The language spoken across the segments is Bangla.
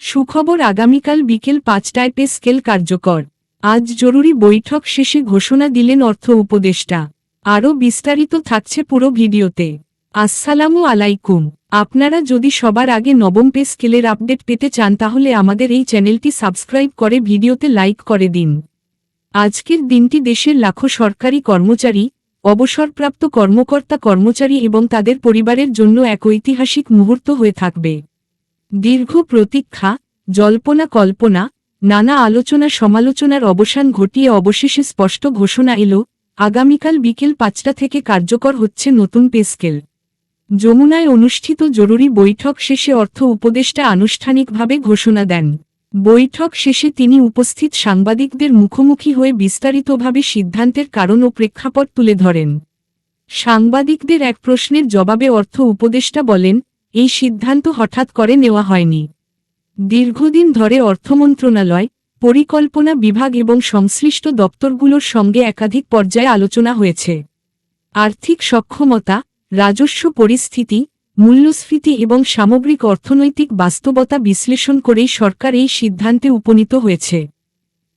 সুখবর, আগামীকাল বিকেল ৫টায় পে স্কেল কার্যকর। আজ জরুরি বৈঠক শেষে ঘোষণা দিলেন অর্থ উপদেষ্টা। আরও বিস্তারিত থাকছে পুরো ভিডিওতে। আসসালামু আলাইকুম। আপনারা যদি সবার আগে নবম পে স্কেলের আপডেট পেতে চান তাহলে আমাদের এই চ্যানেলটি সাবস্ক্রাইব করে ভিডিওতে লাইক করে দিন। আজকের দিনটি দেশের লাখো সরকারি কর্মচারী, অবসরপ্রাপ্ত কর্মকর্তা-কর্মচারী এবং তাদের পরিবারের জন্য এক ঐতিহাসিক মুহূর্ত হয়ে থাকবে। দীর্ঘ প্রতীক্ষা, জল্পনা-কল্পনা, নানা আলোচনা সমালোচনার অবসান ঘটিয়ে অবশেষে স্পষ্ট ঘোষণা এলো, আগামীকাল বিকেল ৫টা থেকে কার্যকর হচ্ছে নতুন পে স্কেল। যমুনায় অনুষ্ঠিত জরুরি বৈঠক শেষে অর্থ উপদেষ্টা আনুষ্ঠানিকভাবে ঘোষণা দেন। বৈঠক শেষে তিনি উপস্থিত সাংবাদিকদের মুখোমুখি হয়ে বিস্তারিতভাবে সিদ্ধান্তের কারণ ও প্রেক্ষাপট তুলে ধরেন। সাংবাদিকদের এক প্রশ্নের জবাবে অর্থ উপদেষ্টা বলেন, এই সিদ্ধান্ত হঠাৎ করে নেওয়া হয়নি। দীর্ঘদিন ধরে অর্থমন্ত্রণালয়, পরিকল্পনা বিভাগ এবং সংশ্লিষ্ট দপ্তরগুলোর সঙ্গে একাধিক পর্যায়ে আলোচনা হয়েছে। আর্থিক সক্ষমতা, রাজস্ব পরিস্থিতি, মূল্যস্ফীতি এবং সামগ্রিক অর্থনৈতিক বাস্তবতা বিশ্লেষণ করেই সরকার এই সিদ্ধান্তে উপনীত হয়েছে।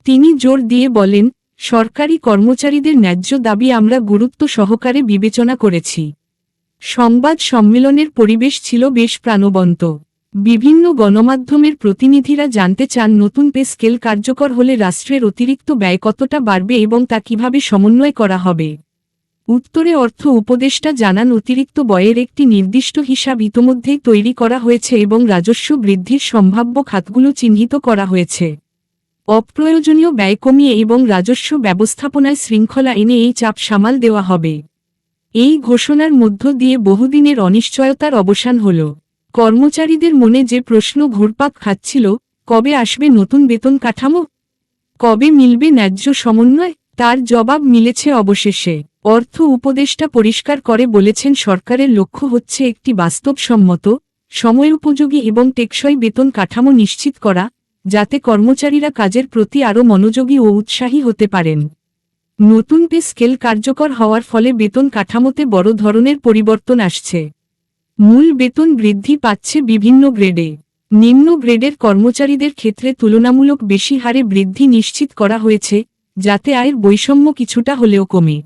তিনি জোর দিয়ে বলেন, সরকারি কর্মচারীদের ন্যায্য দাবি আমরা গুরুত্ব সহকারে বিবেচনা করেছি। সংবাদ সম্মেলনের পরিবেশ ছিল বেশ প্রাণবন্ত। বিভিন্ন গণমাধ্যমের প্রতিনিধিরা জানতে চান নতুন পে স্কেল কার্যকর হলে রাষ্ট্রের অতিরিক্ত ব্যয় কতটা বাড়বে এবং তা কিভাবে সমন্বয় করা হবে। উত্তরে অর্থ উপদেষ্টা জানান, অতিরিক্ত ব্যয়ের একটি নির্দিষ্ট হিসাব ইতোমধ্যেই তৈরি করা হয়েছে এবং রাজস্ব বৃদ্ধির সম্ভাব্য খাতগুলো চিহ্নিত করা হয়েছে। অপ্রয়োজনীয় ব্যয় কমিয়ে এবং রাজস্ব ব্যবস্থাপনায় শৃঙ্খলা এনে এই চাপ সামাল দেওয়া হবে। এই ঘোষণার মধ্য দিয়ে বহুদিনের অনিশ্চয়তার অবসান হল। কর্মচারীদের মনে যে প্রশ্ন ঘুরপাক খাচ্ছিল, কবে আসবে নতুন বেতন কাঠামো, কবে মিলবে ন্যায্য সমন্বয়, তার জবাব মিলেছে অবশেষে। অর্থ উপদেষ্টা পরিষ্কার করে বলেছেন, সরকারের লক্ষ্য হচ্ছে একটি বাস্তবসম্মত, সময়োপযোগী এবং টেকসই বেতন কাঠামো নিশ্চিত করা, যাতে কর্মচারীরা কাজের প্রতি আরও মনোযোগী ও উৎসাহী হতে পারেন। নতুন পে স্কেল কার্যকর হওয়ার ফলে বেতন কাঠামোতে বড় ধরনের পরিবর্তন আসছে। মূল বেতন বৃদ্ধি পাচ্ছে বিভিন্ন গ্রেডে। নিম্ন গ্রেডের কর্মচারীদের ক্ষেত্রে তুলনামূলক বেশি হারে বৃদ্ধি নিশ্চিত করা হয়েছে, যাতে আয়ের বৈষম্য কিছুটা হলেও কমে।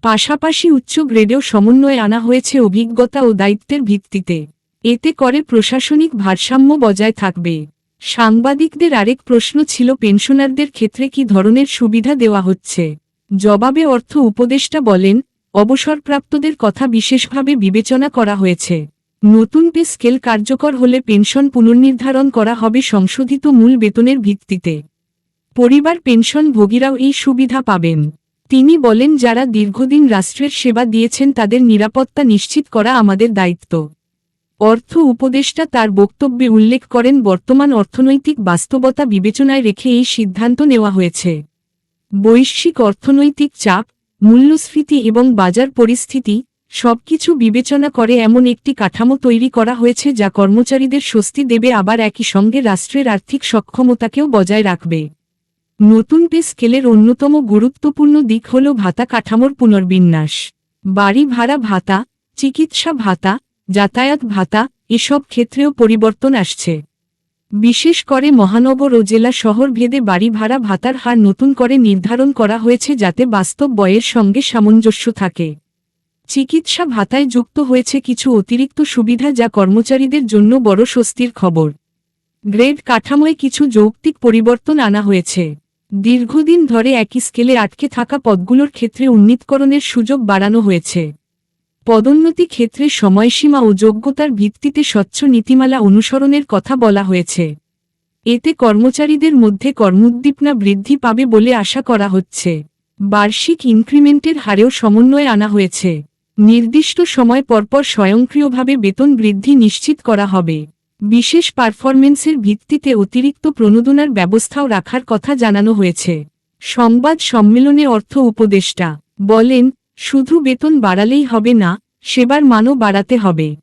পাশাপাশি উচ্চ গ্রেডেও সমন্বয়ে আনা হয়েছে অভিজ্ঞতা ও দায়িত্বের ভিত্তিতে। এতে করে প্রশাসনিক ভারসাম্য বজায় থাকবে। সাংবাদিকদের আরেক প্রশ্ন ছিল, পেনশনারদের ক্ষেত্রে কী ধরনের সুবিধা দেওয়া হচ্ছে। জবাবে অর্থ উপদেষ্টা বলেন, অবসরপ্রাপ্তদের কথা বিশেষভাবে বিবেচনা করা হয়েছে। নতুন পে স্কেল কার্যকর হলে পেনশন পুনর্নির্ধারণ করা হবে সংশোধিত মূল বেতনের ভিত্তিতে। পরিবার পেনশনভোগীরাও এই সুবিধা পাবেন। তিনি বলেন, যারা দীর্ঘদিন রাষ্ট্রের সেবা দিয়েছেন তাদের নিরাপত্তা নিশ্চিত করা আমাদের দায়িত্ব। অর্থ উপদেষ্টা তার বক্তব্যে উল্লেখ করেন, বর্তমান অর্থনৈতিক বাস্তবতা বিবেচনায় রেখে এই সিদ্ধান্ত নেওয়া হয়েছে। বৈশ্বিক অর্থনৈতিক চাপ, মূল্যস্ফীতি এবং বাজার পরিস্থিতি সবকিছু বিবেচনা করে এমন একটি কাঠামো তৈরি করা হয়েছে যা কর্মচারীদের স্বস্তি দেবে, আবার একই সঙ্গে রাষ্ট্রের আর্থিক সক্ষমতাকেও বজায় রাখবে। নতুন পে স্কেলের অন্যতম গুরুত্বপূর্ণ দিক হল ভাতা কাঠামোর পুনর্বিন্যাস। বাড়ি ভাড়া ভাতা, চিকিৎসা ভাতা, যাতায়াত ভাতা এসব ক্ষেত্রেও পরিবর্তন আসছে। বিশেষ করে মহানগর ও জেলা শহর ভেদে বাড়ি ভাড়া ভাতার হার নতুন করে নির্ধারণ করা হয়েছে, যাতে বাস্তব ব্যয়ের সঙ্গে সামঞ্জস্য থাকে। চিকিৎসা ভাতায় যুক্ত হয়েছে কিছু অতিরিক্ত সুবিধা, যা কর্মচারীদের জন্য বড় স্বস্তির খবর। গ্রেড কাঠামোয় কিছু যৌক্তিক পরিবর্তন আনা হয়েছে। দীর্ঘদিন ধরে একই স্কেলে আটকে থাকা পদগুলোর ক্ষেত্রে উন্নীতকরণের সুযোগ বাড়ানো হয়েছে। পদোন্নতি ক্ষেত্রে সময়সীমা ও যোগ্যতার ভিত্তিতে স্বচ্ছ নীতিমালা অনুসরণের কথা বলা হয়েছে। এতে কর্মচারীদের মধ্যে কর্মোদ্দীপনা বৃদ্ধি পাবে বলে আশা করা হচ্ছে। বার্ষিক ইনক্রিমেন্টের হারেও সমন্বয় আনা হয়েছে। নির্দিষ্ট সময় পরপর স্বয়ংক্রিয়ভাবে বেতন বৃদ্ধি নিশ্চিত করা হবে। বিশেষ পারফরমেন্সের ভিত্তিতে অতিরিক্ত প্রণোদনার ব্যবস্থাও রাখার কথা জানানো হয়েছে। সংবাদ সম্মেলনে অর্থ উপদেষ্টা বলেন, শুধু বেতন বাড়ালেই হবে না, সেবার মানও বাড়াতে হবে।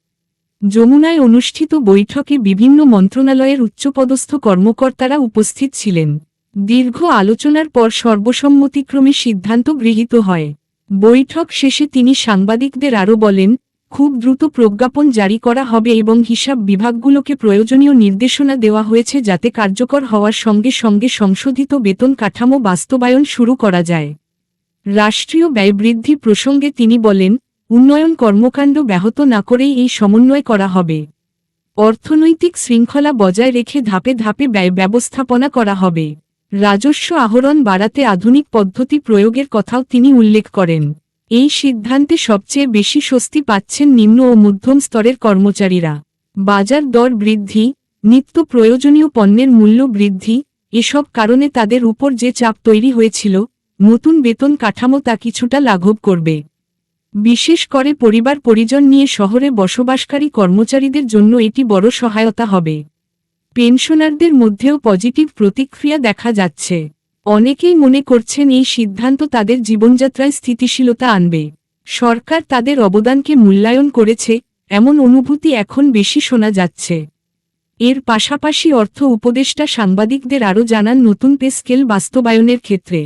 যমুনায় অনুষ্ঠিত বৈঠকে বিভিন্ন মন্ত্রণালয়ের উচ্চপদস্থ কর্মকর্তারা উপস্থিত ছিলেন। দীর্ঘ আলোচনার পর সর্বসম্মতিক্রমে সিদ্ধান্ত গৃহীত হয়। বৈঠক শেষে তিনি সাংবাদিকদের আরও বলেন, খুব দ্রুত প্রজ্ঞাপন জারি করা হবে এবং হিসাব বিভাগগুলোকে প্রয়োজনীয় নির্দেশনা দেওয়া হয়েছে যাতে কার্যকর হওয়ার সঙ্গে সঙ্গে সংশোধিত বেতন কাঠামো বাস্তবায়ন শুরু করা যায়। রাষ্ট্রীয় ব্যয় বৃদ্ধি প্রসঙ্গে তিনি বলেন, উন্নয়ন কর্মকাণ্ড ব্যাহত না করেই এই সমন্বয় করা হবে। অর্থনৈতিক শৃঙ্খলা বজায় রেখে ধাপে ধাপে ব্যয় ব্যবস্থাপনা করা হবে। রাজস্ব আহরণ বাড়াতে আধুনিক পদ্ধতি প্রয়োগের কথাও তিনি উল্লেখ করেন। এই সিদ্ধান্তে সবচেয়ে বেশি স্বস্তি পাচ্ছেন নিম্ন ও মধ্যম স্তরের কর্মচারীরা। বাজার দর বৃদ্ধি, নিত্য প্রয়োজনীয় পণ্যের মূল্য বৃদ্ধি, এসব কারণে তাদের উপর যে চাপ তৈরি হয়েছিল, নতুন বেতন কাঠামো তা কিছুটা লাঘব করবে। বিশেষ করে পরিবার পরিজন নিয়ে শহরে বসবাসকারী কর্মচারীদের জন্য এটি বড় সহায়তা হবে। পেনশনারদের মধ্যেও পজিটিভ প্রতিক্রিয়া দেখা যাচ্ছে। অনেকেই মনে করছেন এই সিদ্ধান্ত তাদের জীবনযাত্রায় স্থিতিশীলতা আনবে। সরকার তাদের অবদানকে মূল্যায়ন করেছে, এমন অনুভূতি এখন বেশি শোনা যাচ্ছে। এর পাশাপাশি অর্থ উপদেষ্টা সাংবাদিকদের আরও জানান নতুন পে স্কেল বাস্তবায়নের ক্ষেত্রে